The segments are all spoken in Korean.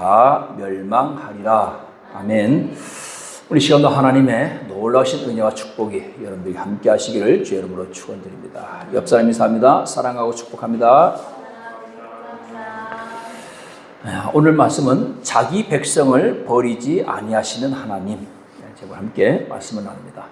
다 멸망하리라. 아멘. 우리 시간도 하나님의 놀라우신 은혜와 축복이 여러분들이 함께 하시기를 주의 이름으로 축원드립니다. 옆 사람 인사합니다. 사랑하고 축복합니다. 오늘 말씀은 자기 백성을 버리지 아니하시는 하나님, 제가 함께 말씀을 나눕니다.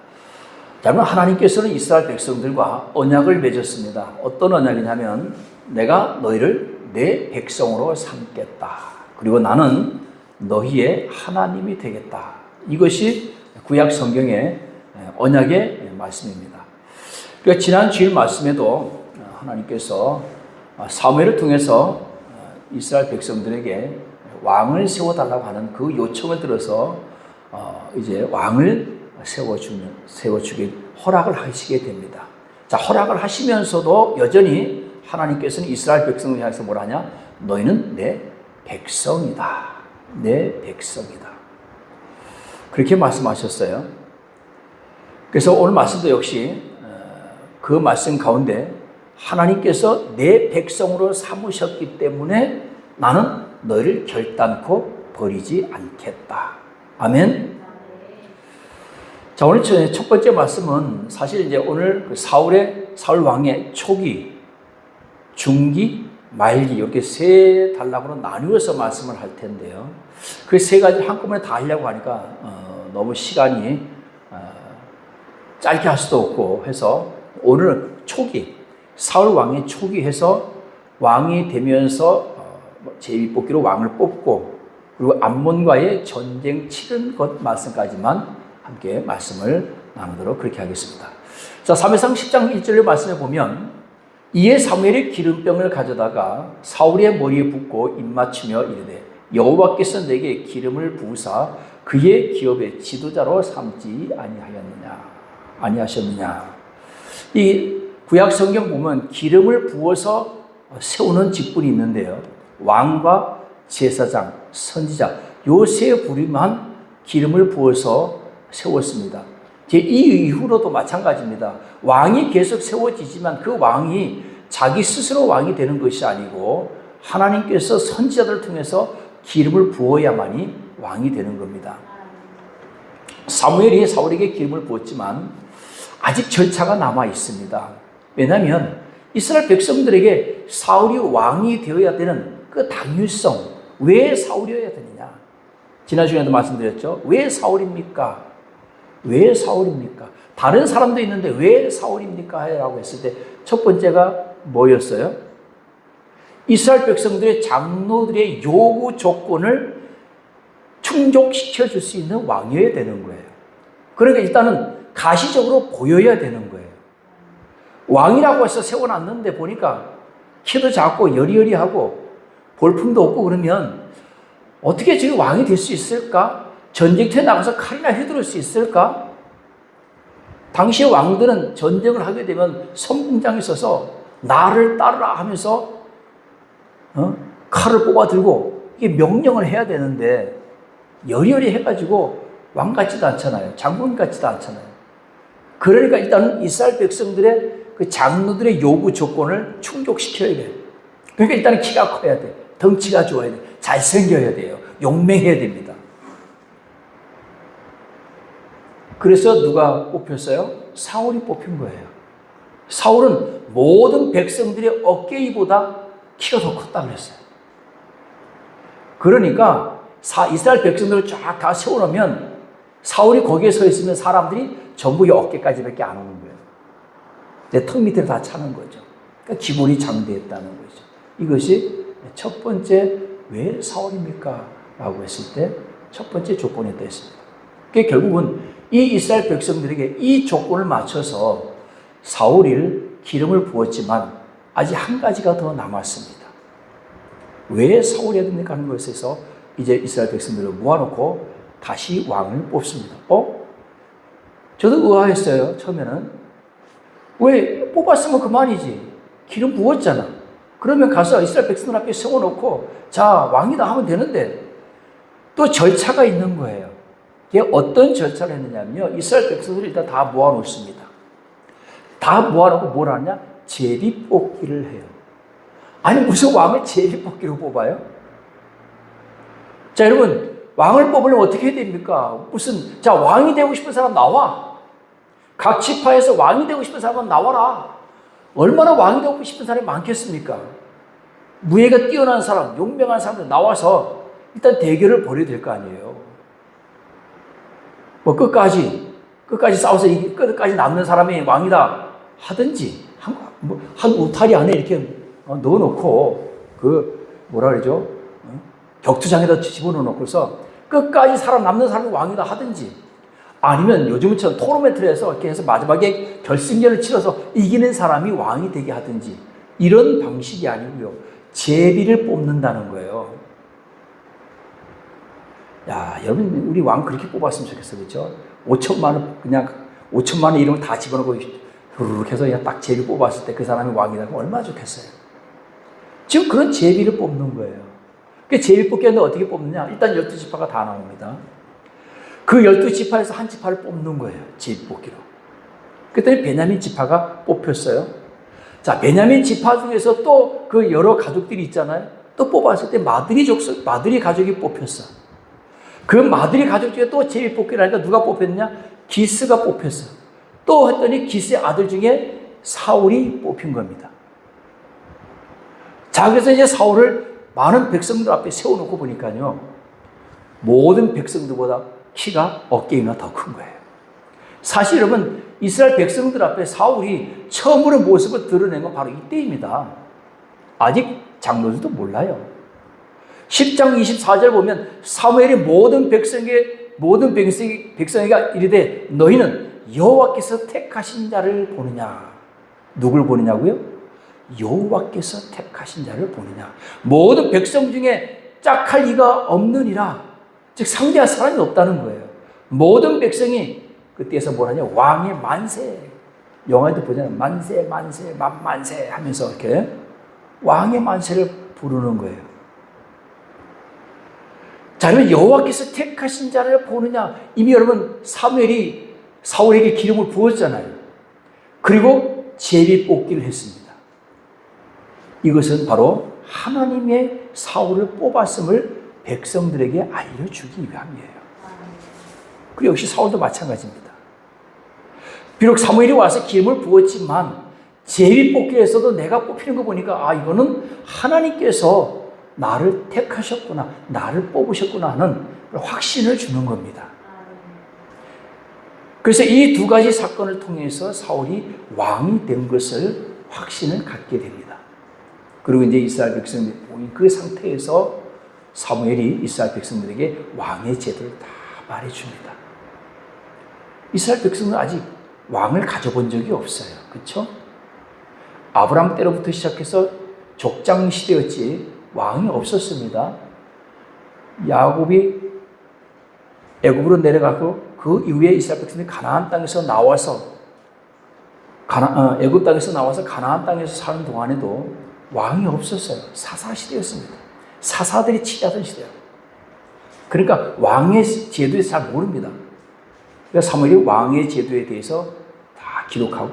여러분, 하나님께서는 이스라엘 백성들과 언약을 맺었습니다. 어떤 언약이냐면 내가 너희를 내 백성으로 삼겠다. 그리고 나는 너희의 하나님이 되겠다. 이것이 구약 성경의 언약의 말씀입니다. 그러니까 지난 주일 말씀에도 하나님께서 사무엘을 통해서 이스라엘 백성들에게 왕을 세워달라고 하는 그 요청을 들어서 이제 왕을 세워주기 허락을 하시게 됩니다. 자, 허락을 하시면서도 여전히 하나님께서는 이스라엘 백성을 향해서 뭐라 하냐? 너희는 내 백성이다. 내 백성이다. 그렇게 말씀하셨어요. 그래서 오늘 말씀도 역시 그 말씀 가운데 하나님께서 내 백성으로 삼으셨기 때문에 나는 너희를 결단코 버리지 않겠다. 아멘. 자, 오늘 첫 번째 말씀은 사실 이제 오늘 사울 왕의 초기, 중기, 말기 이렇게 세 단락으로 나누어서 말씀을 할 텐데요. 그 세 가지를 한꺼번에 다 하려고 하니까 너무 시간이 짧게 할 수도 없고 해서 오늘은 초기, 사울 왕의 초기 해서 왕이 되면서 제비뽑기로 왕을 뽑고 그리고 암몬과의 전쟁 치른 것 말씀까지만 함께 말씀을 나누도록 그렇게 하겠습니다. 자, 사무엘상 10장 1절의 말씀에 보면 이에 사무엘이 기름병을 가져다가 사울의 머리에 붓고 입맞추며 이르되 여호와께서 내게 기름을 부으사 그의 기업의 지도자로 삼지 아니하셨느냐. 이 구약 성경 보면 기름을 부어서 세우는 직분이 있는데요. 왕과 제사장, 선지자 요 세 부류만 기름을 부어서 세웠습니다. 이 이후로도 마찬가지입니다. 왕이 계속 세워지지만 그 왕이 자기 스스로 왕이 되는 것이 아니고 하나님께서 선지자들을 통해서 기름을 부어야만이 왕이 되는 겁니다. 사무엘이 사울에게 기름을 부었지만 아직 절차가 남아 있습니다. 왜냐하면 이스라엘 백성들에게 사울이 왕이 되어야 되는 그 당위성, 왜 사울이어야 되느냐? 지난 시간에도 말씀드렸죠. 왜 사울입니까? 왜 사울입니까? 다른 사람도 있는데 왜 사울입니까? 라고 했을 때 첫 번째가 뭐였어요? 이스라엘 백성들의 장로들의 요구 조건을 충족시켜 줄 수 있는 왕이어야 되는 거예요. 그러니까 일단은 가시적으로 보여야 되는 거예요. 왕이라고 해서 세워놨는데 보니까 키도 작고 여리여리하고 볼품도 없고 그러면 어떻게 저기 왕이 될 수 있을까? 전쟁터에 나가서 칼이나 휘두를 수 있을까? 당시의 왕들은 전쟁을 하게 되면 선봉장에 서서 나를 따르라 하면서 칼을 뽑아 들고 이게 명령을 해야 되는데 여리여리 해가지고 왕 같지도 않잖아요. 장군 같지도 않잖아요. 그러니까 일단 이스라엘 백성들의 그 장로들의 요구 조건을 충족시켜야 돼요. 그러니까 일단 키가 커야 돼. 덩치가 좋아야 돼. 잘생겨야 돼요. 용맹해야 됩니다. 그래서 누가 뽑혔어요? 사울이 뽑힌 거예요. 사울은 모든 백성들의 어깨위보다 키가 더 컸다 그랬어요. 그러니까 이스라엘 백성들을 쫙 다 세워놓으면 사울이 거기에 서 있으면 사람들이 전부 이 어깨까지밖에 안 오는 거예요. 내 턱 밑에 다 차는 거죠. 그러니까 기본이 장대했다는 거죠. 이것이 첫 번째 왜 사울입니까? 라고 했을 때 첫 번째 조건이었다 했습니다. 그게 결국은 이 이스라엘 백성들에게 이 조건을 맞춰서 사울이 기름을 부었지만 아직 한 가지가 더 남았습니다. 왜 사울이어야 됩니까? 하는 것에서 이제 이스라엘 백성들을 모아놓고 다시 왕을 뽑습니다. 저도 의아했어요. 처음에는. 왜 뽑았으면 그만이지. 기름 부었잖아. 그러면 가서 이스라엘 백성들 앞에 세워놓고 자, 왕이다 하면 되는데 또 절차가 있는 거예요. 이게 어떤 절차를 했느냐면요. 이스라엘 백성들을 일단 다 모아놓습니다. 다 모아놓고 뭘 하냐? 제비뽑기를 해요. 아니 무슨 왕을 제비뽑기로 뽑아요? 자, 여러분, 왕을 뽑으려면 어떻게 해야 됩니까? 자, 왕이 되고 싶은 사람 나와. 각 지파에서 왕이 되고 싶은 사람은 나와라. 얼마나 왕이 되고 싶은 사람이 많겠습니까? 무예가 뛰어난 사람, 용맹한 사람들 나와서 일단 대결을 벌여야 될 거 아니에요. 뭐 끝까지 싸워서 끝까지 남는 사람이 왕이다 하든지, 한 울타리 안에 이렇게 넣어놓고, 뭐라 그러죠? 격투장에다 집어넣어놓고서 끝까지 살아남는 사람이 왕이다 하든지, 아니면 요즘처럼 토너먼트를 해서 이렇게 해서 마지막에 결승전을 치러서 이기는 사람이 왕이 되게 하든지, 이런 방식이 아니고요. 제비를 뽑는다는 거예요. 야, 여러분, 우리 왕 그렇게 뽑았으면 좋겠어요. 그렇죠? 5천만 원, 그냥 5천만 원 이름을 다 집어넣고 후루룩 해서 그냥 딱 제비 뽑았을 때 그 사람이 왕이다. 그럼 얼마나 좋겠어요. 지금 그런 제비를 뽑는 거예요. 그 제비 뽑기는 어떻게 뽑느냐? 일단 12지파가 다 나옵니다. 그 12지파에서 한 지파를 뽑는 거예요. 제비 뽑기로. 그랬더니 베냐민 지파가 뽑혔어요. 자, 베냐민 지파 중에서 또 그 여러 가족들이 있잖아요. 또 뽑았을 때 마드리 가족이 뽑혔어. 그 마드리 가족 중에 또 제비 뽑기를 하니까 누가 뽑혔냐? 기스가 뽑혔어. 또 했더니 기스의 아들 중에 사울이 뽑힌 겁니다. 자, 그래서 이제 사울을 많은 백성들 앞에 세워놓고 보니까요, 모든 백성들보다 키가 어깨가 더 큰 거예요. 사실 여러분, 이스라엘 백성들 앞에 사울이 처음으로 모습을 드러낸 건 바로 이때입니다. 아직 장로들도 몰라요. 10장 24절 보면 사무엘이 모든 백성에게 이르되 너희는 여호와께서 택하신 자를 보느냐. 누굴 보느냐고요? 여호와께서 택하신 자를 보느냐. 모든 백성 중에 짝할 이가 없느니라. 즉 상대할 사람이 없다는 거예요. 모든 백성이 그때에서 뭐라냐? 왕의 만세. 영화에도 보잖아요. 만세 만세 하면서 이렇게 왕의 만세를 부르는 거예요. 자, 그러면 여호와께서 택하신 자를 보느냐. 이미 여러분 사무엘이 사울에게 기름을 부었잖아요. 그리고 제비 뽑기를 했습니다. 이것은 바로 하나님의 사울을 뽑았음을 백성들에게 알려주기 위함이에요. 그리고 역시 사울도 마찬가지입니다. 비록 사무엘이 와서 기름을 부었지만 제비 뽑기에서도 내가 뽑히는 거 보니까 이거는 하나님께서 나를 택하셨구나, 나를 뽑으셨구나 하는 확신을 주는 겁니다. 그래서 이 두 가지 사건을 통해서 사울이 왕이 된 것을 확신을 갖게 됩니다. 그리고 이제 이스라엘 백성들이 보인 그 상태에서 사무엘이 이스라엘 백성들에게 왕의 제도를 다 말해줍니다. 이스라엘 백성은 아직 왕을 가져본 적이 없어요. 그렇죠? 아브라함 때로부터 시작해서 족장 시대였지 왕이 없었습니다. 야곱이 애굽으로 내려가고 그 이후에 이스라엘 백성들이 가나안 땅에서 나와서 애굽 땅에서 나와서 가나안 땅에서 사는 동안에도 왕이 없었어요. 사사 시대였습니다. 사사들이 치하던 시대예요. 그러니까 왕의 제도에 대해서 잘 모릅니다. 그래서 사무엘이 왕의 제도에 대해서 다 기록하고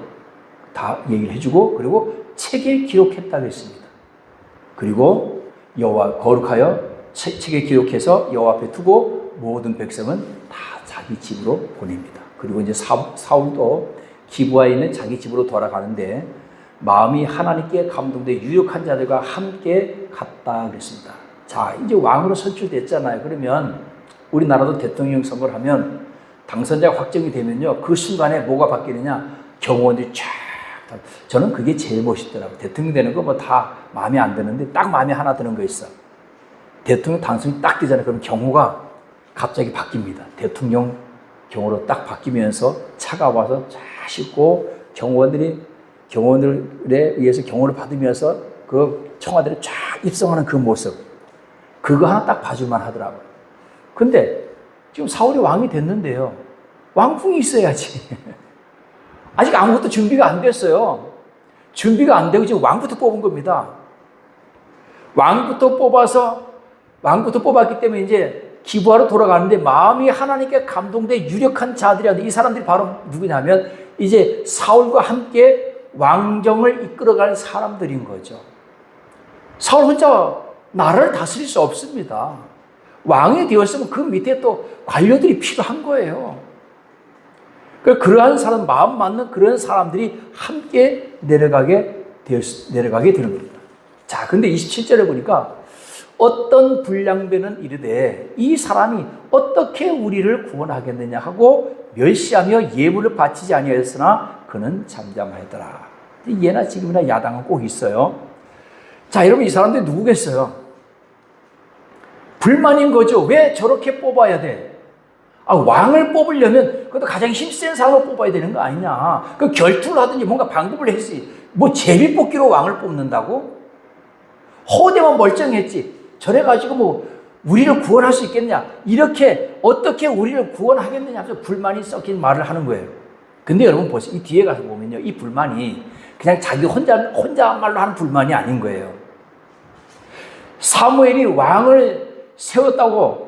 다 얘기를 해주고 그리고 책에 기록했다고 했습니다. 그리고 여호와 거룩하여 책에 기록해서 여호와 앞에 두고 모든 백성은 다 자기 집으로 보냅니다. 그리고 이제 사울도 기브아에 있는 자기 집으로 돌아가는데 마음이 하나님께 감동돼 유력한 자들과 함께 갔다 그랬습니다. 자, 이제 왕으로 선출됐잖아요. 그러면 우리나라도 대통령 선거를 하면 당선자가 확정이 되면요, 그 순간에 뭐가 바뀌느냐? 경호원들이 쫙. 저는 그게 제일 멋있더라고요. 대통령 되는 거 뭐 다 마음에 안 드는데 딱 마음에 하나 드는 거 있어. 대통령 당선이 딱 되잖아요. 그럼 경호가 갑자기 바뀝니다. 대통령 경호로 딱 바뀌면서 차가 와서 쫙 싣고 경호원들에 의해서 경호를 받으면서 그 청와대를 쫙 입성하는 그 모습. 그거 하나 딱 봐줄만 하더라고요. 근데 지금 사울이 왕이 됐는데요. 왕궁이 있어야지. 아직 아무것도 준비가 안 됐어요. 준비가 안 되고 지금 왕부터 뽑은 겁니다. 왕부터 뽑았기 때문에 이제 기부하러 돌아가는데 마음이 하나님께 감동돼 유력한 자들이었는데 이 사람들이 바로 누구냐면 이제 사울과 함께 왕정을 이끌어갈 사람들인 거죠. 사울 혼자 나라를 다스릴 수 없습니다. 왕이 되었으면 그 밑에 또 관료들이 필요한 거예요. 그러한 사람, 마음 맞는 그런 사람들이 함께 내려가게 되는 겁니다. 자, 근데 27절에 보니까 어떤 불량배는 이르되 이 사람이 어떻게 우리를 구원하겠느냐 하고 멸시하며 예물을 바치지 아니하였으나 그는 잠잠하였더라. 예나 지금이나 야당은 꼭 있어요. 자, 여러분, 이 사람들이 누구겠어요? 불만인 거죠. 왜 저렇게 뽑아야 돼? 왕을 뽑으려면 그것도 가장 힘센 사람을 뽑아야 되는 거 아니냐. 그 결투를 하든지 뭔가 방법을 했지. 뭐 제비뽑기로 왕을 뽑는다고? 호대만 멀쩡했지. 저래가지고 뭐 우리를 구원할 수 있겠냐. 이렇게 어떻게 우리를 구원하겠느냐 하면서 불만이 섞인 말을 하는 거예요. 근데 여러분 보세요. 이 뒤에 가서 보면요. 이 불만이 그냥 자기 혼자 말로 하는 불만이 아닌 거예요. 사무엘이 왕을 세운다고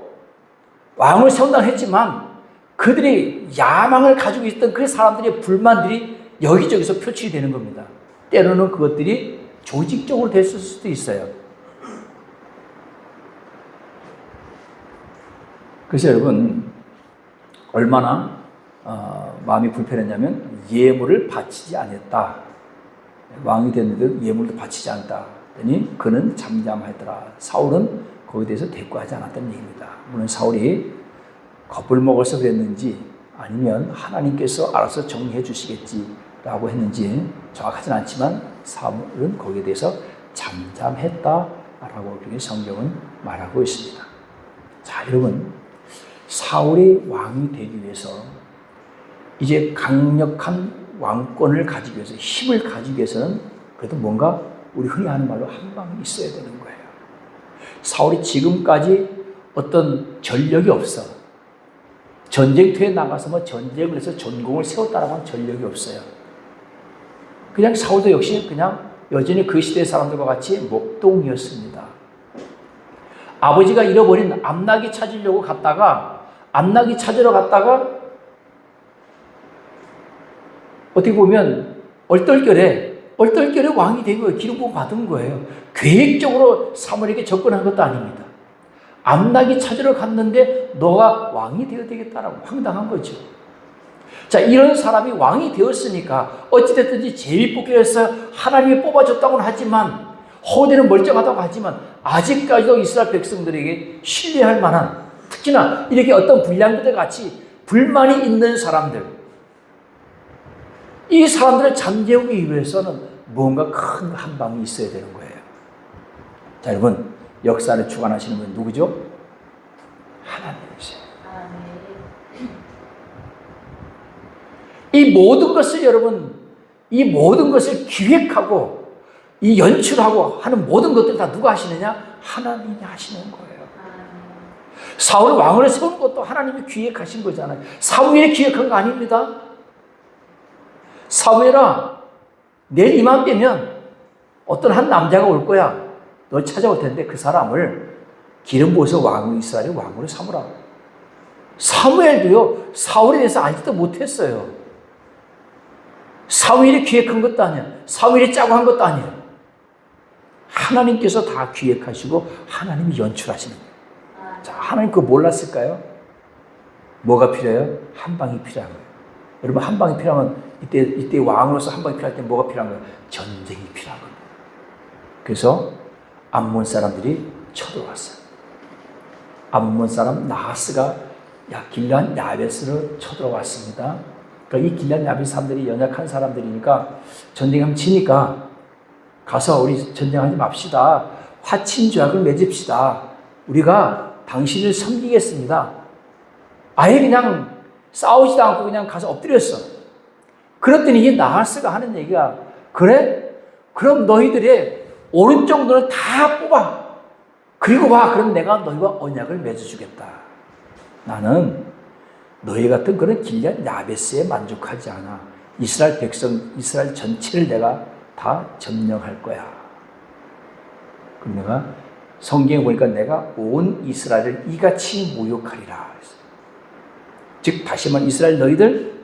했지만 그들이 야망을 가지고 있던 그 사람들의 불만들이 여기저기서 표출되는 겁니다. 때로는 그것들이 조직적으로 됐을 수도 있어요. 그래서 여러분, 얼마나 마음이 불편했냐면 예물을 바치지 않았다. 왕이 됐는데 예물도 바치지 않았다. 그러니 그는 잠잠하더라. 사울은 거기에 대해서 대꾸하지 않았다는 얘기입니다. 물론 사울이 겁을 먹어서 그랬는지 아니면 하나님께서 알아서 정리해 주시겠지라고 했는지 정확하진 않지만 사울은 거기에 대해서 잠잠했다라고 성경은 말하고 있습니다. 자, 여러분, 사울이 왕이 되기 위해서 이제 강력한 왕권을 가지기 위해서, 힘을 가지기 위해서는 그래도 뭔가 우리 흔히 하는 말로 한 방이 있어야 되는 거예요. 사울이 지금까지 어떤 전력이 없어. 전쟁터에 나가서 뭐 전쟁을 해서 전공을 세웠다라고 하는 전력이 없어요. 그냥 사울도 역시 그냥 여전히 그 시대의 사람들과 같이 목동이었습니다. 아버지가 잃어버린 암나귀 찾으러 갔다가 어떻게 보면 얼떨결에 왕이 된 거예요. 기름 부음 받은 거예요. 계획적으로 사무엘에게 접근한 것도 아닙니다. 암나귀 찾으러 갔는데 너가 왕이 되어야 되겠다라고 황당한 거죠. 자, 이런 사람이 왕이 되었으니까 어찌됐든지 제비뽑기에서 하나님이 뽑아줬다고는 하지만, 호대는 멀쩡하다고 하지만 아직까지도 이스라엘 백성들에게 신뢰할 만한, 특히나 이렇게 어떤 불량배들 같이 불만이 있는 사람들, 이 사람들을 잠재우기 위해서는 뭔가 큰 한방이 있어야 되는 거예요. 자, 여러분, 역사를 주관하시는 분은 누구죠? 하나님이세요. 이 모든 것을 여러분, 이 모든 것을 기획하고 이 연출하고 하는 모든 것들 다 누가 하시느냐? 하나님이 하시는 거예요. 사울을 왕으로 세운 것도 하나님이 기획하신 거잖아요. 사무엘이 기획한 거 아닙니다. 사무엘아, 내일 이맘때면 어떤 한 남자가 올 거야. 너 찾아올 텐데 그 사람을 기름 부어서 이스라엘의 왕으로 삼으라. 사무엘도요, 사울에 대해서 알지도 못했어요. 사무엘이 기획한 것도 아니야. 사무엘이 짜고 한 것도 아니에요. 하나님께서 다 기획하시고 하나님이 연출하시는 거예요. 자, 하나님 그거 몰랐을까요? 뭐가 필요해요? 한 방이 필요한 거예요. 여러분, 한 방이 필요하면 이때 왕으로서 한 방이 필요할 때 뭐가 필요한 거예요? 전쟁이 필요한 겁니다. 그래서 암몬 사람들이 쳐들어왔어요. 암몬 사람 나하스가 길르앗 야베스로 쳐들어왔습니다. 그러니까 이 길르앗 야베스 사람들이 연약한 사람들이니까 전쟁하면 지니까 가서 우리 전쟁하지 맙시다. 화친조약을 맺읍시다. 우리가 당신을 섬기겠습니다. 아예 그냥 싸우지도 않고 그냥 가서 엎드렸어. 그랬더니 이 나하스가 하는 얘기가, 그래? 그럼 너희들의 오른쪽 눈을 다 뽑아. 그리고 와. 그럼 내가 너희와 언약을 맺어주겠다. 나는 너희 같은 그런 길르앗 야베스에 만족하지 않아. 이스라엘 백성, 이스라엘 전체를 내가 다 점령할 거야. 그럼 내가 성경에 보니까 내가 온 이스라엘을 이같이 모욕하리라. 즉 다시 말하면 이스라엘 너희들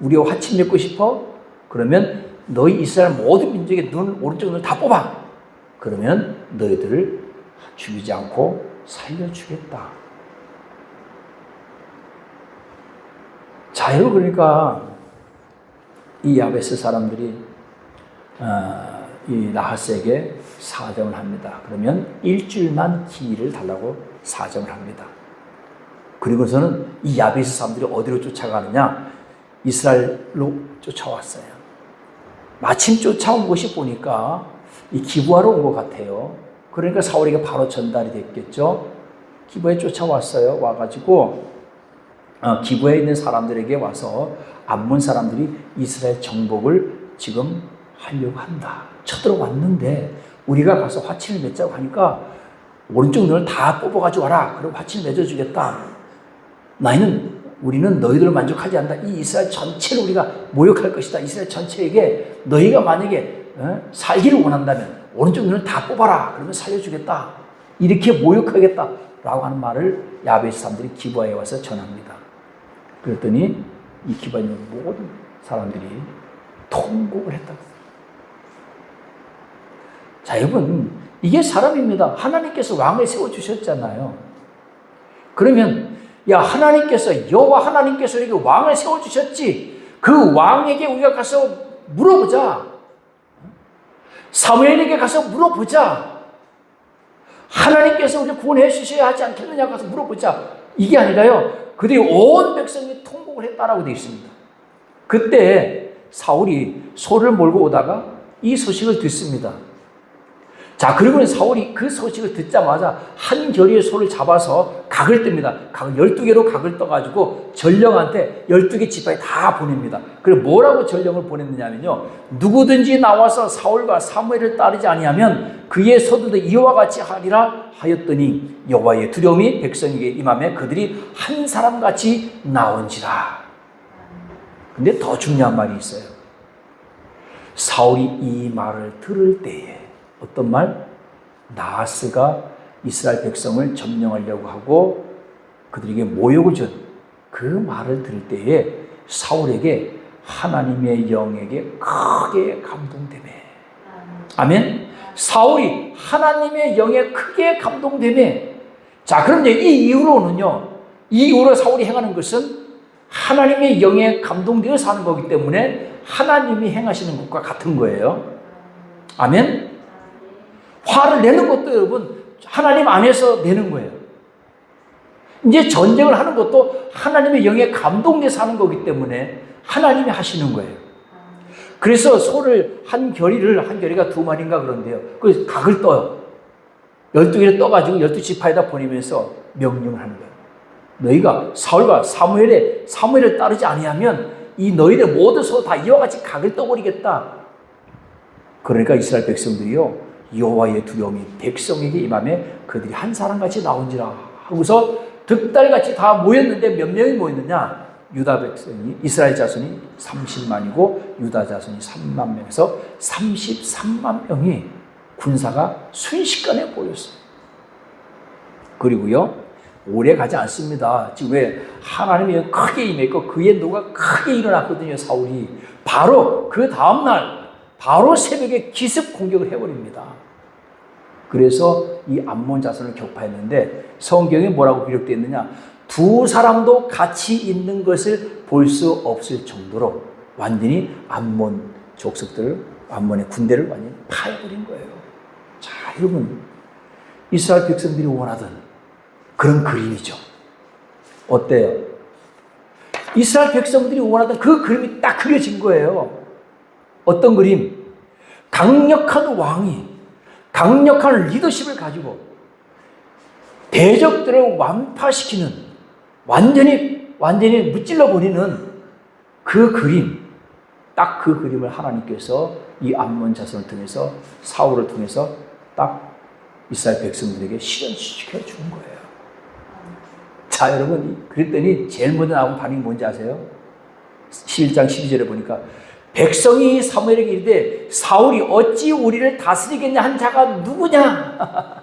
우리와 화친 맺고 싶어? 그러면 너희 이스라엘 모든 민족의 오른쪽 눈을 다 뽑아. 그러면 너희들을 죽이지 않고 살려주겠다. 자, 여러분, 그러니까 이 야베스 사람들이 이 나하스에게 사정을 합니다. 그러면 일주일만 기회를 달라고 사정을 합니다. 그리고서는 이 야베스 사람들이 어디로 쫓아가느냐? 이스라엘로 쫓아왔어요. 마침 쫓아온 곳이 보니까 이 기부하러 온 것 같아요. 그러니까 사울에게 바로 전달이 됐겠죠. 기부에 쫓아왔어요. 와가지고 기부에 있는 사람들에게 와서 암몬 사람들이 이스라엘 정복을 지금 하려고 한다. 쳐들어왔는데 우리가 가서 화친을 맺자고 하니까 오른쪽 눈을 다 뽑아가지고 와라. 그럼 화친을 맺어주겠다. 우리는 너희들을 만족하지 않는다. 이 이스라엘 전체를 우리가 모욕할 것이다. 이스라엘 전체에게 너희가 만약에 살기를 원한다면 오른쪽 눈을 다 뽑아라. 그러면 살려주겠다. 이렇게 모욕하겠다. 라고 하는 말을 야베스 사람들이 기부하에 와서 전합니다. 그랬더니 이 기부하에 있는 모든 사람들이 통곡을 했다고. 자, 여러분, 이게 사람입니다. 하나님께서 왕을 세워주셨잖아요. 그러면 하나님께서, 여호와 하나님께서 우리에게 왕을 세워주셨지. 그 왕에게 우리가 가서 물어보자. 사무엘에게 가서 물어보자. 하나님께서 우리를 구원해 주셔야 하지 않겠느냐고 가서 물어보자. 이게 아니라요. 그들이 온 백성이 통곡을 했다라고 되어 있습니다. 그때 사울이 소를 몰고 오다가 이 소식을 듣습니다. 자, 그리고는 사울이 그 소식을 듣자마자 한 결의의 소를 잡아서 각을 뜹니다. 12개로 각을 떠가지고 전령한테 12개 지파에 다 보냅니다. 그리고 뭐라고 전령을 보냈느냐면요. 누구든지 나와서 사울과 사무엘을 따르지 아니하면 그의 소들도 이와 같이 하리라 하였더니 여호와의 두려움이 백성에게 임하며 그들이 한 사람같이 나온지라. 근데 더 중요한 말이 있어요. 사울이 이 말을 들을 때에 어떤 말? 나하스가 이스라엘 백성을 점령하려고 하고 그들에게 모욕을 준 그 말을 들을 때에 사울에게 하나님의 영에게 크게 감동되매. 아멘. 사울이 하나님의 영에 크게 감동되매. 자, 그런데 이 이후로 사울이 행하는 것은 하나님의 영에 감동되어서 하는 거기 때문에 하나님이 행하시는 것과 같은 거예요. 아멘. 화를 내는 것도 여러분 하나님 안에서 내는 거예요. 이제 전쟁을 하는 것도 하나님의 영에 감동돼서 하는 거기 때문에 하나님이 하시는 거예요. 그래서 소를 한 결의가 2마리인가 그런데요. 그 각을 떠요. 12개를 떠가지고 12지파에다 보내면서 명령을 하는 거예요. 너희가 사울과 사무엘을 따르지 아니하면 이 너희들 모든 소 다 이와 같이 각을 떠버리겠다. 그러니까 이스라엘 백성들이요. 여호와의 두려움이 백성에게 임하며 그들이 한 사람같이 나온지라 하고서 득달같이 다 모였는데 몇 명이 모였느냐? 유다 백성이, 이스라엘 자손이 30만이고 유다 자손이 3만 명에서 33만 명이 군사가 순식간에 모였어요. 그리고요, 오래 가지 않습니다. 지금 왜 하나님이 크게 임했고 그의 노가 크게 일어났거든요. 사울이 바로 그 다음날 바로 새벽에 기습 공격을 해버립니다. 그래서 이 암몬 자손을 격파했는데 성경에 뭐라고 기록되어 있느냐? 2사람도 같이 있는 것을 볼 수 없을 정도로 완전히 암몬 암몬의 군대를 완전히 파해버린 거예요. 자, 여러분, 이스라엘 백성들이 원하던 그런 그림이죠. 어때요? 이스라엘 백성들이 원하던 그 그림이 딱 그려진 거예요. 어떤 그림? 강력한 왕이 강력한 리더십을 가지고 대적들을 완파시키는 완전히 무찔러 버리는 그 그림, 딱 그 그림을 하나님께서 이 암몬 자손을 통해서 사울을 통해서 딱 이스라엘 백성들에게 실현시켜 주는 거예요. 자, 여러분, 그랬더니 제일 먼저 나온 반응이 뭔지 아세요? 11장 12절에 보니까 백성이 사무엘에게 이르되 사울이 어찌 우리를 다스리겠냐 한 자가 누구냐?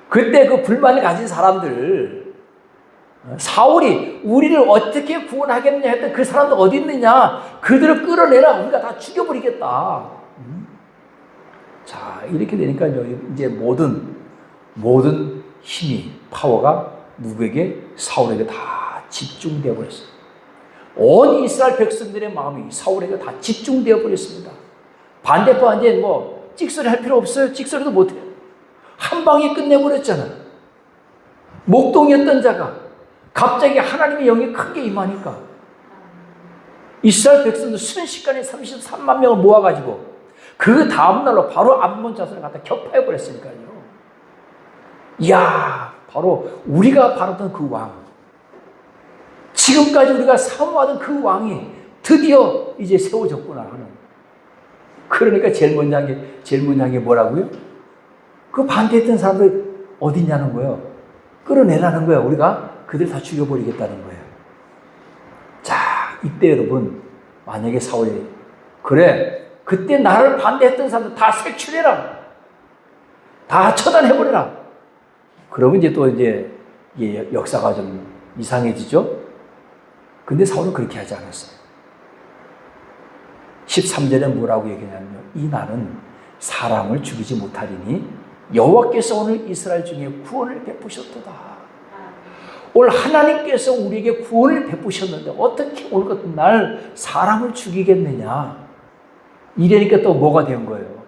그때 그 불만을 가진 사람들, 사울이 우리를 어떻게 구원하겠느냐 했던 그 사람들 어디 있느냐? 그들을 끌어내라. 우리가 다 죽여버리겠다. 자, 이렇게 되니까요, 이제 모든 힘이, 파워가 누구에게? 사울에게 다 집중되어 버렸어요. 온 이스라엘 백성들의 마음이 사울에게 다 집중되어 버렸습니다. 반대편 이제 뭐 찍소리 할 필요 없어요. 찍소리도 못해요. 한 방에 끝내버렸잖아. 목동이었던 자가 갑자기 하나님의 영이 크게 임하니까 이스라엘 백성들 순식간에 33만 명을 모아가지고 그 다음날로 바로 암몬 자손을 갖다 격파해버렸으니까요. 이야, 바로 우리가 바라던 그 왕, 지금까지 우리가 사모하던 그 왕이 드디어 이제 세워졌구나 하는. 그러니까 제일 먼저 한 게 뭐라고요? 그 반대했던 사람들 어디냐는 거예요. 끌어내라는 거예요. 우리가 그들 다 죽여버리겠다는 거예요. 자, 이때 여러분, 만약에 사울이 그래, 그때 나를 반대했던 사람들 다 색출해라, 다 처단해버려라. 그러면 이제 또 이제 역사가 좀 이상해지죠. 근데 사울은 그렇게 하지 않았어요. 13절에 뭐라고 얘기하냐면요, 이 날은 사람을 죽이지 못하리니 여호와께서 오늘 이스라엘 중에 구원을 베푸셨도다. 오늘 하나님께서 우리에게 구원을 베푸셨는데 어떻게 오늘 같은 날 사람을 죽이겠느냐. 이러니까 또 뭐가 된 거예요?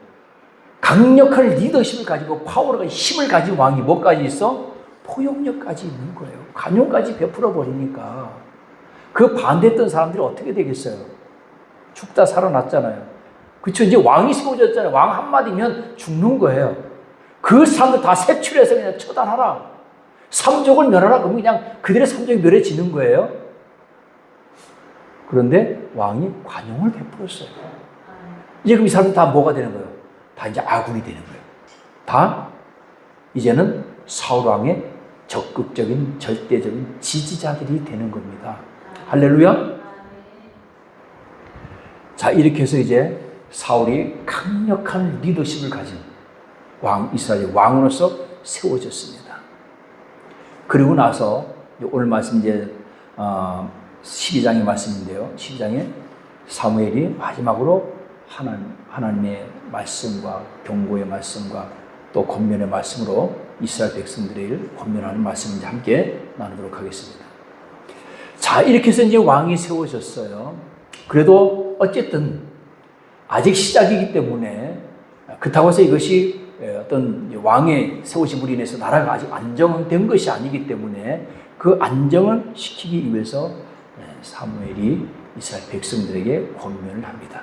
강력한 리더십을 가지고 파워가 힘을 가진 왕이 뭐까지 있어? 포용력까지 있는 거예요. 관용까지 베풀어 버리니까 그 반대했던 사람들이 어떻게 되겠어요? 죽다 살아났잖아요. 그쵸? 이제 왕이 세워졌잖아요. 왕 한마디면 죽는 거예요. 그 사람들 다 색출해서 그냥 처단하라. 삼족을 멸하라. 그러면 그냥 그들의 삼족이 멸해지는 거예요. 그런데 왕이 관용을 베풀었어요. 이제 그럼 이 사람들 다 뭐가 되는 거예요? 다 이제 아군이 되는 거예요. 다 이제는 사울 왕의 적극적인 절대적인 지지자들이 되는 겁니다. 할렐루야. 자, 이렇게 해서 이제 사울이 강력한 리더십을 가진 왕, 이스라엘의 왕으로서 세워졌습니다. 그리고 나서 오늘 말씀 이제 12장의 말씀인데요. 12장에 사무엘이 마지막으로 하나님의 말씀과 경고의 말씀과 또 권면의 말씀으로 이스라엘 백성들을 권면하는 말씀을 이제 함께 나누도록 하겠습니다. 자, 이렇게 해서 이제 왕이 세워졌어요. 그래도 어쨌든 아직 시작이기 때문에 그렇다고 해서 이것이 어떤 왕의 세우심으로 인해서 나라가 아직 안정된 것이 아니기 때문에 그 안정을 시키기 위해서 사무엘이 이스라엘 백성들에게 권면을 합니다.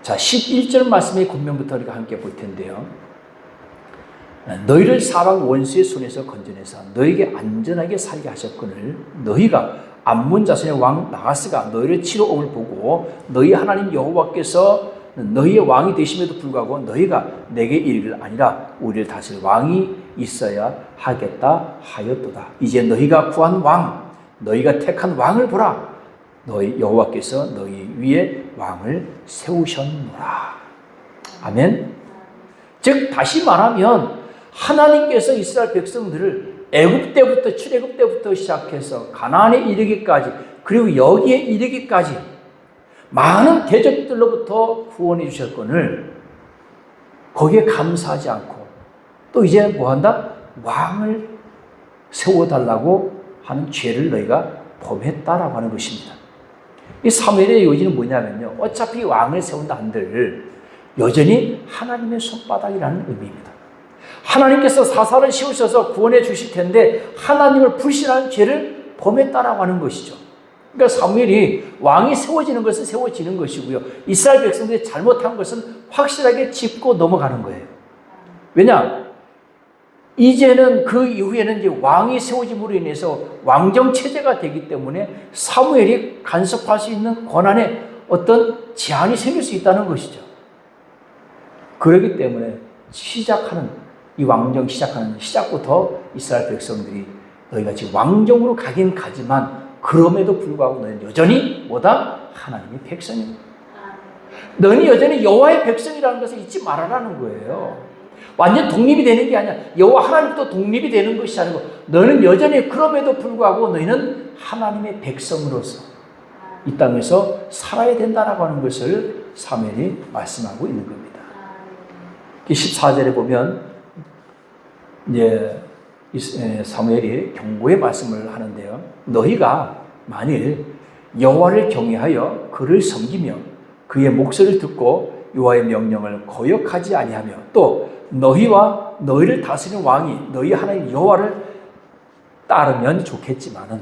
자, 11절 말씀의 권면부터 우리가 함께 볼 텐데요. 너희를 사방 원수의 손에서 건져내사 너희에게 안전하게 살게 하셨거늘 너희가 암몬 자손의 왕 나하스가 너희를 치러 옴을 보고 너희 하나님 여호와께서 너희의 왕이 되심에도 불구하고 너희가 내게 이르기를 아니라 우리를 다스릴 왕이 있어야 하겠다 하였도다. 이제 너희가 구한 왕, 너희가 택한 왕을 보라. 너희 여호와께서 너희 위에 왕을 세우셨노라. 아멘. 즉 다시 말하면 하나님께서 이스라엘 백성들을 애굽 때부터 출애굽 때부터 시작해서 가나안에 이르기까지 그리고 여기에 이르기까지 많은 대적들로부터 구원해 주셨거늘 거기에 감사하지 않고 또 이제 뭐한다? 왕을 세워달라고 하는 죄를 너희가 범했다라고 하는 것입니다. 이 사무엘의 요지는 뭐냐면요, 어차피 왕을 세운다 한들 여전히 하나님의 손바닥이라는 의미입니다. 하나님께서 사사를 씌우셔서 구원해 주실 텐데 하나님을 불신하는 죄를 범했다라고 하는 것이죠. 그러니까 사무엘이 왕이 세워지는 것은 세워지는 것이고요, 이스라엘 백성들이 잘못한 것은 확실하게 짚고 넘어가는 거예요. 왜냐? 이제는 그 이후에는 이제 왕이 세워짐으로 인해서 왕정 체제가 되기 때문에 사무엘이 간섭할 수 있는 권한에 어떤 제한이 생길 수 있다는 것이죠. 그렇기 때문에 이 왕정 시작하는 시작부터 이스라엘 백성들이 너희가 지금 왕정으로 가긴 가지만 그럼에도 불구하고 너희는 여전히 뭐다? 하나님의 백성입니다. 너희는 여전히 여호와의 백성이라는 것을 잊지 말아라는 거예요. 완전 독립이 되는 게 아니야. 여호와 하나님도 독립이 되는 것이 아니고 너희는 여전히 그럼에도 불구하고 너희는 하나님의 백성으로서 이 땅에서 살아야 된다라고 하는 것을 사무엘이 말씀하고 있는 겁니다. 14절에 보면 이제 사무엘이 경고의 말씀을 하는데요. 너희가 만일 여호와를 경외하여 그를 섬기며 그의 목소리를 듣고 여호와의 명령을 거역하지 아니하며 또 너희와 너희를 다스리는 왕이 너희 하나님 여호와를 따르면 좋겠지만은,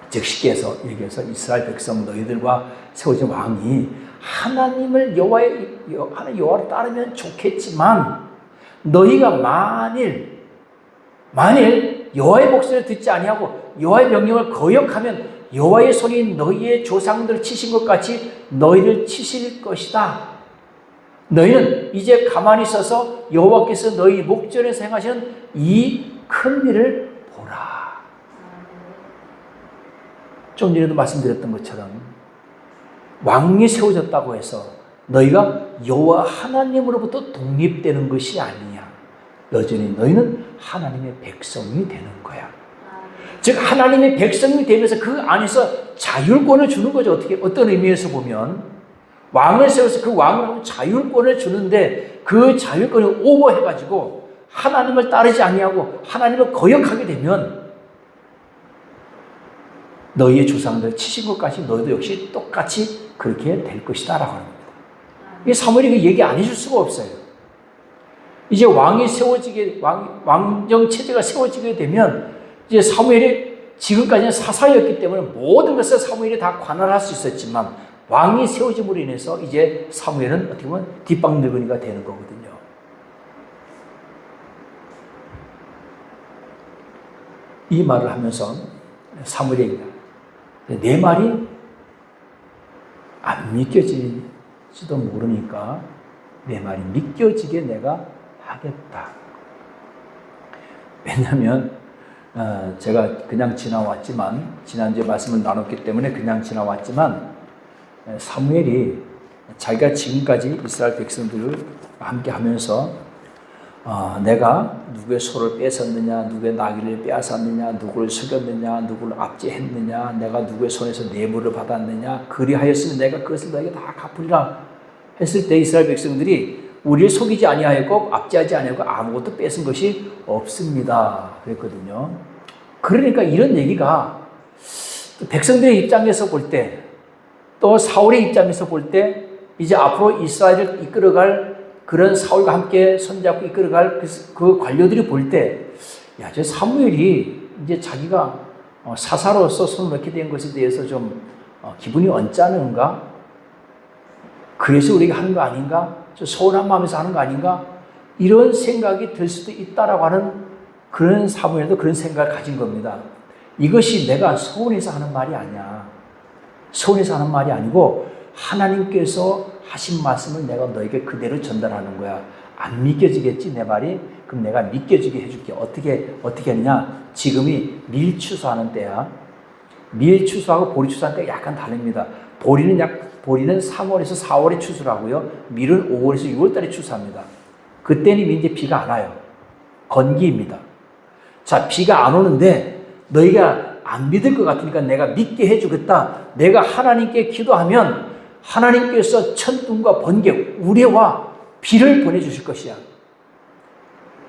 즉 쉽게 얘기해서 이스라엘 백성 너희들과 세워진 왕이 하나님을 하나님 여호와를 따르면 좋겠지만, 너희가 만일 여호와의 목소리를 듣지 아니하고 여호와의 명령을 거역하면 여호와의 손이 너희의 조상들을 치신 것 같이 너희를 치실 것이다. 너희는 이제 가만히 있어서 여호와께서 너희 목전에서 행하시는 이 큰 일을 보라. 좀 전에도 말씀드렸던 것처럼 왕이 세워졌다고 해서 너희가 여호와 하나님으로부터 독립되는 것이 아니야. 여전히 너희는 하나님의 백성이 되는 거야. 즉 하나님의 백성이 되면서 그 안에서 자율권을 주는 거죠. 어떤 의미에서 보면 왕을 세워서 그 왕을 자율권을 주는데, 그 자율권을 오버해가지고 하나님을 따르지 아니하고 하나님을 거역하게 되면 너희의 조상들 치신 것까지 너희도 역시 똑같이 그렇게 될 것이다 라고 합니다. 이 사무엘이 얘기 안 해줄 수가 없어요. 이제 왕이 세워지게, 왕정 체제가 세워지게 되면 이제 사무엘이 지금까지는 사사였기 때문에 모든 것을 사무엘이 다 관할할 수 있었지만, 왕이 세워짐으로 인해서 이제 사무엘은 어떻게 보면 뒷방늙은이가 되는 거거든요. 이 말을 하면서 사무엘이 얘기합니다. 내 말이 안 믿겨질지도 모르니까 내 말이 믿겨지게 내가 하겠다. 왜냐하면 제가 그냥 지나왔지만, 지난주에 말씀을 나눴기 때문에 그냥 지나왔지만, 사무엘이 자기가 지금까지 이스라엘 백성들을 함께 하면서 내가 누구의 소를 뺏었느냐, 누구의 나귀를 빼앗았느냐, 누구를 속였느냐, 누구를 압제했느냐, 내가 누구의 손에서 뇌물을 받았느냐, 그리하였으면 내가 그것을 너에게 다 갚으리라 했을 때 이스라엘 백성들이 우리를 속이지 아니하였고 압제하지 아니하고 아무것도 뺏은 것이 없습니다 그랬거든요. 그러니까 이런 얘기가 백성들의 입장에서 볼 때, 또 사울의 입장에서 볼 때, 이제 앞으로 이스라엘을 이끌어갈 그런 사울과 함께 손잡고 이끌어갈 그 관료들이 볼 때, 야, 저 사무엘이 이제 자기가 사사로서 손을 놓게 된 것에 대해서 좀 기분이 언짢은가? 그래서 우리가 하는 거 아닌가? 저 서운한 마음에서 하는 거 아닌가? 이런 생각이 들 수도 있다라고 하는, 그런 사무엘도 그런 생각을 가진 겁니다. 이것이 내가 서운해서 하는 말이 아니야. 서운해서 하는 말이 아니고 하나님께서 하신 말씀을 내가 너에게 그대로 전달하는 거야. 안 믿겨지겠지 내 말이? 그럼 내가 믿겨지게 해줄게. 어떻게 하느냐? 지금이 밀추수하는 때야. 밀추수하고 보리추수하는 때가 약간 다릅니다. 보리는 3월에서 4월에 추수를 하고요. 밀은 5월에서 6월달에 추수합니다. 그때는 이제 비가 안 와요. 건기입니다. 자, 비가 안 오는데 너희가 안 믿을 것 같으니까 내가 믿게 해주겠다. 내가 하나님께 기도하면 하나님께서 천둥과 번개, 우레와 비를 보내주실 것이야.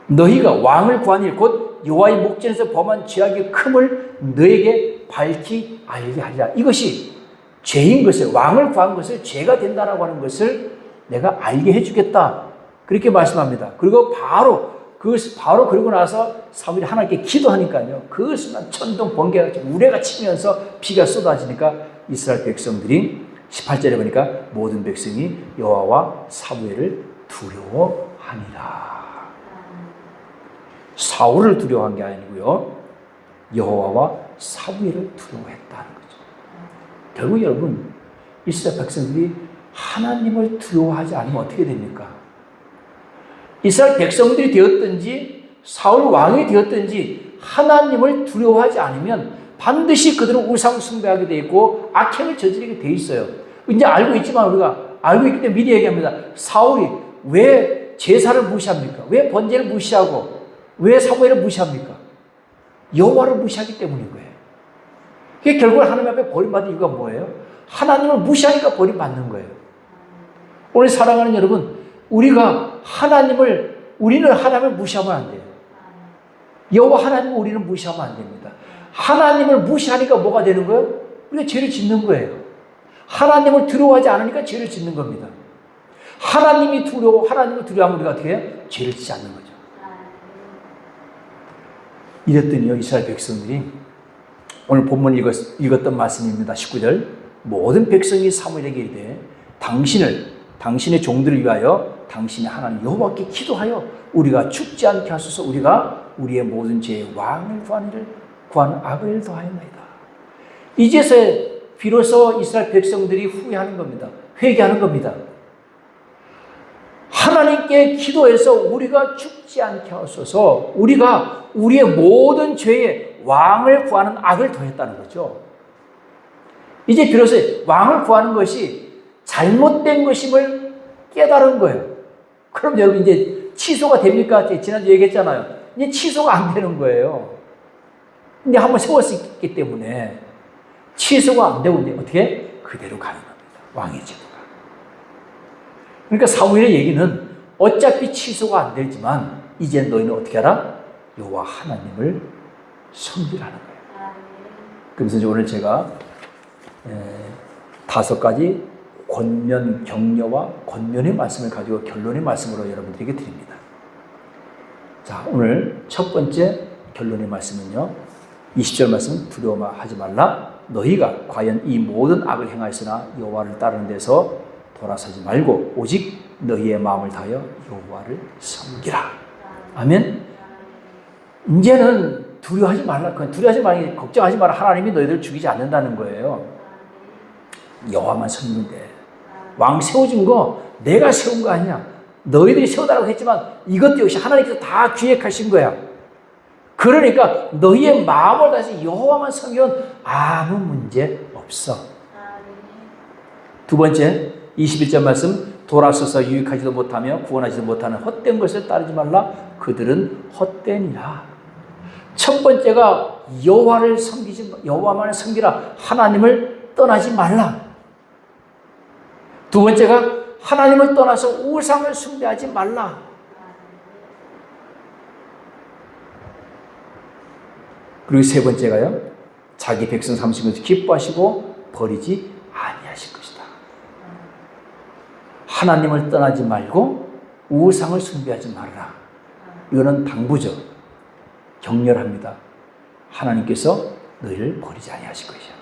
너희가 왕을 구한 일, 곧 여호와의 목전에서 범한 죄악의 큼을 너에게 밝히 알게 하리라. 이것이 죄인 것을, 왕을 구한 것을 죄가 된다라고 하는 것을 내가 알게 해주겠다. 그렇게 말씀합니다. 그리고 바로 그러고 나서 사무엘이 하나님께 기도하니까요. 그 순간 천둥, 번개가 우레가 치면서 비가 쏟아지니까 이스라엘 백성들이 18절에 보니까 모든 백성이 여호와와 사무엘을 두려워하니라. 사울을 두려워한 게 아니고요. 여호와와 사무엘을 두려워했다는 거죠. 결국 여러분, 이스라엘 백성들이 하나님을 두려워하지 않으면 어떻게 됩니까? 이스라엘 백성들이 되었든지 사울 왕이 되었든지 하나님을 두려워하지 않으면 반드시 그들은 우상 숭배하게 돼 있고 악행을 저지르게 돼 있어요. 이제 알고 있지만 우리가 알고 있기 때문에 미리 얘기합니다. 사울이 왜 제사를 무시합니까? 왜 번제를 무시하고 왜 사무엘을 무시합니까? 여호와를 무시하기 때문인 거예요. 그게 결국 하나님 앞에 버림받은 이유가 뭐예요? 하나님을 무시하니까 버림받는 거예요. 오늘 사랑하는 여러분, 우리는 하나님을 무시하면 안 돼요. 여호와 하나님을 우리는 무시하면 안 됩니다. 하나님을 무시하니까 뭐가 되는 거예요? 우리가 죄를 짓는 거예요. 하나님을 두려워하지 않으니까 죄를 짓는 겁니다. 하나님을 두려워하면 우리가 어떻게 해요? 죄를 짓지 않는 거죠. 이랬더니요, 이스라엘 백성들이 오늘 본문 읽었던 말씀입니다. 19절. 모든 백성이 사무엘에게 이르되 당신의 종들을 위하여 당신의 하나님 여호와께 기도하여 우리가 죽지 않게 하소서. 우리가 우리의 모든 죄의 왕을 구하는 악을 더하였나이다. 이제서 비로소 이스라엘 백성들이 후회하는 겁니다. 회개하는 겁니다. 하나님께 기도해서 우리가 죽지 않게 하소서. 우리가 우리의 모든 죄의 왕을 구하는 악을 더했다는 거죠. 이제 비로소 왕을 구하는 것이 잘못된 것임을 깨달은 거예요. 그럼 여러분 이제 취소가 됩니까? 지난주에 얘기했잖아요. 이제 취소가 안 되는 거예요. 근데 한번 세웠기 때문에 취소가 안 되고 이제 어떻게? 그대로 가는 겁니다. 왕의 제도가. 그러니까 사무엘의 얘기는 어차피 취소가 안 되지만 이제 너희는 어떻게 하라? 여호와 하나님을 섬기라는 거예요. 그래서 오늘 제가 5가지 권면 격려와 권면의 말씀을 가지고 결론의 말씀으로 여러분들에게 드립니다. 자, 오늘 첫 번째 결론의 말씀은요, 20절 말씀, 두려워하지 말라. 너희가 과연 이 모든 악을 행하였으나 여호와를 따르는 데서 돌아서지 말고 오직 너희의 마음을 다하여 여호와를 섬기라. 아멘. 이제는 두려워하지 말라. 걱정하지 마라. 하나님이 너희들을 죽이지 않는다는 거예요. 여호와만 섬기면 돼. 왕 세워준 거 내가 세운 거 아니야. 너희들이 세워달라고 했지만 이것도 역시 하나님께서 다 기획하신 거야. 그러니까 너희의 마음을 다해서 여호와만 섬기면 아무 문제 없어. 두 번째 21절 말씀, 돌아서서 유익하지도 못하며 구원하지도 못하는 헛된 것을 따르지 말라. 그들은 헛되니라. 첫 번째가 여호와만을 섬기라. 하나님을 떠나지 말라. 두 번째가 하나님을 떠나서 우상을 숭배하지 말라. 그리고 세 번째가요, 자기 백성 삼으신 것을 기뻐하시고 버리지 아니하실 것이다. 하나님을 떠나지 말고 우상을 숭배하지 말라. 이거는 당부죠. 격렬합니다. 하나님께서 너희를 버리지 아니하실 것이야.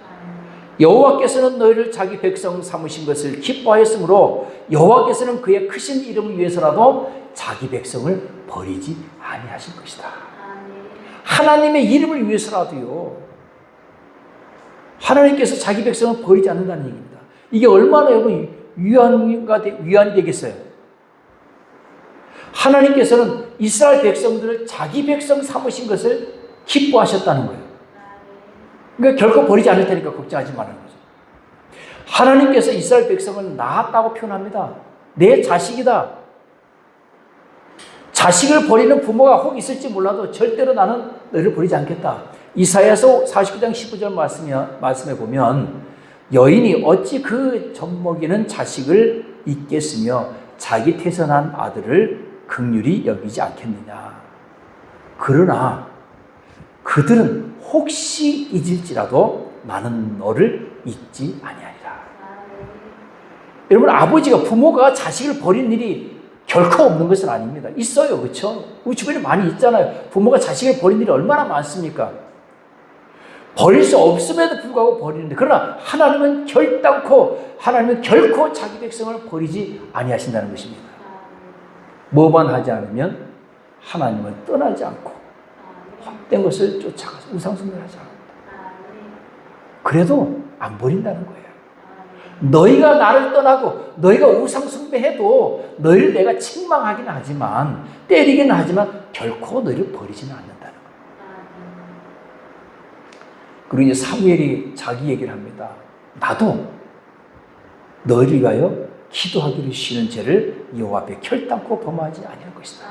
여호와께서는 너희를 자기 백성 삼으신 것을 기뻐하였으므로 여호와께서는 그의 크신 이름을 위해서라도 자기 백성을 버리지 아니하실 것이다. 하나님의 이름을 위해서라도요, 하나님께서 자기 백성을 버리지 않는다는 얘기입니다. 이게 얼마나 여러분 위안이 되겠어요? 하나님께서는 이스라엘 백성들을 자기 백성 삼으신 것을 기뻐하셨다는 거예요. 그러니까 결코 버리지 않을 테니까 걱정하지 말라는 거죠. 하나님께서 이스라엘 백성을 낳았다고 표현합니다. 내 자식이다. 자식을 버리는 부모가 혹 있을지 몰라도 절대로 나는 너희를 버리지 않겠다. 이사야서 49장 15절 말씀에 보면 여인이 어찌 그 젖먹이는 자식을 잊겠으며 자기 태선한 아들을 긍휼히 여기지 않겠느냐. 그러나 그들은 혹시 잊을지라도 나는 너를 잊지 아니하리라. 여러분, 아버지가 부모가 자식을 버린 일이 결코 없는 것은 아닙니다. 있어요. 그렇죠? 우리 주변에 많이 있잖아요. 부모가 자식을 버린 일이 얼마나 많습니까? 버릴 수 없음에도 불구하고 버리는데, 그러나 하나님은 결코 자기 백성을 버리지 아니하신다는 것입니다. 뭐만 하지 않으면 하나님을 떠나지 않고 헛된 것을 쫓아가서 우상숭배를 하지 않는다. 그래도 안 버린다는 거예요. 너희가 나를 떠나고 너희가 우상숭배해도 너희를 내가 책망하기는 하지만, 때리기는 하지만 결코 너희를 버리지는 않는다는 거예요. 그리고 이제 사무엘이 자기 얘기를 합니다. 나도 너희를 위하여 기도하기를 쉬는 죄를 여호와 앞에 결단코 범하지 아니할 것이다.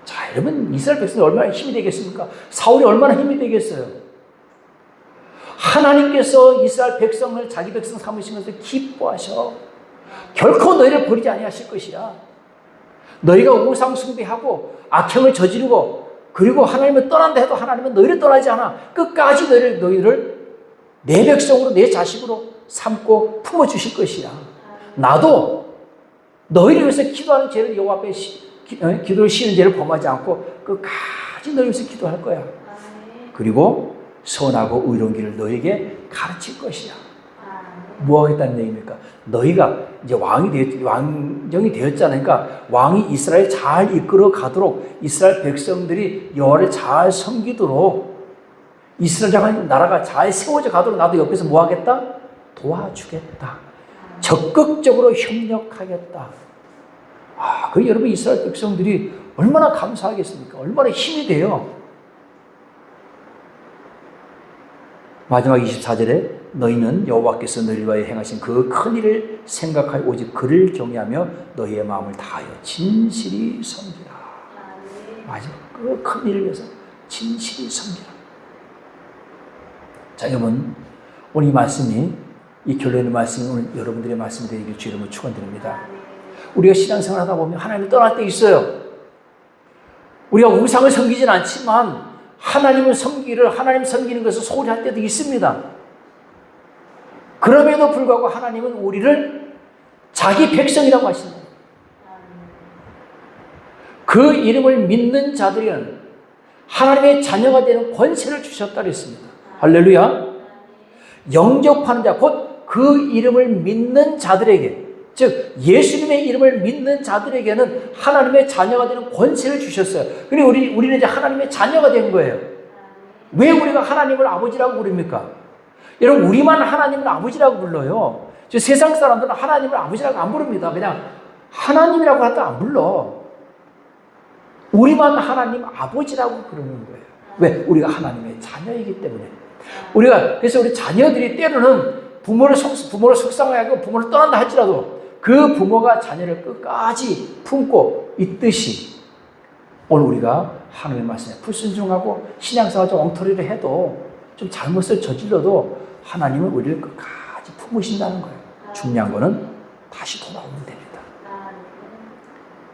자, 여러분, 이스라엘 백성이 얼마나 힘이 되겠습니까? 사울이 얼마나 힘이 되겠어요? 하나님께서 이스라엘 백성을 자기 백성 삼으신 것을 기뻐하셔. 결코 너희를 버리지 아니하실 것이야. 너희가 우상 숭배하고 악행을 저지르고 그리고 하나님을 떠난다 해도 하나님은 너희를 떠나지 않아. 끝까지 너희를 내 백성으로 내 자식으로 삼고 품어주실 것이야. 나도 너희를 위해서 기도하는 죄를 여호와 앞에 기도를 시는 죄를 범하지 않고 끝까지 너희를 위해서 기도할 거야. 그리고 선하고 의로운 길을 너에게 가르칠 것이야. 뭐 하겠다는 얘기입니까? 너희가 이제 왕정이 되었잖아요. 그러니까 왕이 이스라엘 잘 이끌어 가도록, 이스라엘 백성들이 여호와를 잘 섬기도록, 이스라엘 나라가 잘 세워져 가도록 나도 옆에서 뭐 하겠다? 도와주겠다. 적극적으로 협력하겠다. 그 여러분 이스라엘 백성들이 얼마나 감사하겠습니까? 얼마나 힘이 돼요. 마지막 24절에 너희는 여호와께서 너희를 위하여 행하신 그 큰 일을 생각하여 오직 그를 경외하며 너희의 마음을 다하여 진실이 섬기라. 마지막 그 큰 일을 위해서 진실이 섬기라. 자, 여러분 오늘 이 말씀이, 이 결론의 말씀이 오늘 여러분들의 말씀이 되기를 주의 이름으로 축원드립니다. 우리가 신앙생활 하다 보면 하나님을 떠날 때 있어요. 우리가 우상을 섬기진 않지만 하나님 섬기는 것을 소홀히 할 때도 있습니다. 그럼에도 불구하고 하나님은 우리를 자기 백성이라고 하십니다. 그 이름을 믿는 자들에게는 하나님의 자녀가 되는 권세를 주셨다 그랬습니다. 할렐루야. 영접하는 자, 곧 그 이름을 믿는 자들에게, 즉 예수님의 이름을 믿는 자들에게는 하나님의 자녀가 되는 권세를 주셨어요. 그리고 우리는 이제 하나님의 자녀가 된 거예요. 왜 우리가 하나님을 아버지라고 부릅니까? 여러분, 우리만 하나님을 아버지라고 불러요. 세상 사람들은 하나님을 아버지라고 안 부릅니다. 그냥 하나님이라고 하다 안 불러. 우리만 하나님 아버지라고 부르는 거예요. 왜? 우리가 하나님의 자녀이기 때문에. 그래서 우리 자녀들이 때로는 부모를 속상하게 부모를 떠난다 할지라도 그 부모가 자녀를 끝까지 품고 있듯이 오늘 우리가 하나님의 말씀에 불순종하고 신앙생활 좀 엉터리를 해도 좀 잘못을 저질러도 하나님은 우리를 끝까지 품으신다는 거예요. 중요한 거는 다시 돌아오면 됩니다.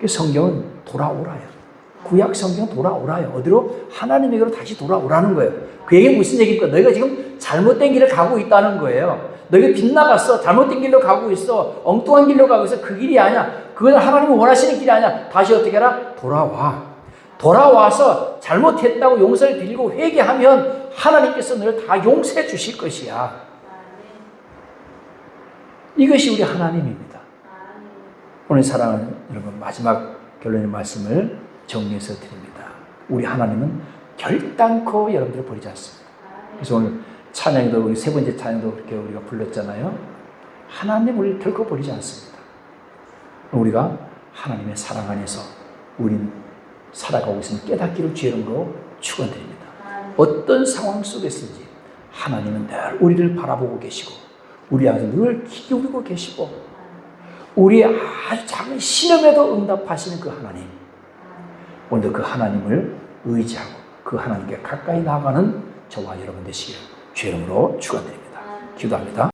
성경은 돌아오라요. 구약 성경 돌아오라요. 어디로? 하나님에게로 다시 돌아오라는 거예요. 그 얘기는 무슨 얘기입니까? 너희가 지금 잘못된 길을 가고 있다는 거예요. 너희가 빗나갔어. 잘못된 길로 가고 있어. 엉뚱한 길로 가고 있어. 그 길이 아니야. 그건 하나님이 원하시는 길이 아니야. 다시 어떻게 해라? 돌아와. 돌아와서 잘못했다고 용서를 빌고 회개하면 하나님께서 너를 다 용서해 주실 것이야. 이것이 우리 하나님입니다. 오늘 사랑하는 여러분, 마지막 결론의 말씀을 정리해서 드립니다. 우리 하나님은 결단코 여러분들을 버리지 않습니다. 그래서 오늘 찬양도, 우리 세 번째 찬양도 그렇게 우리가 불렀잖아요. 하나님 우리를 결코 버리지 않습니다. 우리가 하나님의 사랑 안에서 우린 살아가고 있으면 깨닫기를 주의 이름으로 축원드립니다. 어떤 상황 속에서든지 하나님은 늘 우리를 바라보고 계시고 우리 안에서 늘 귀 기울이고 계시고 우리의 아주 작은 신음에도 응답하시는 그 하나님, 오늘도 그 하나님을 의지하고 그 하나님께 가까이 나아가는 저와 여러분 되시기를 주의 이름으로 축원드립니다. 기도합니다.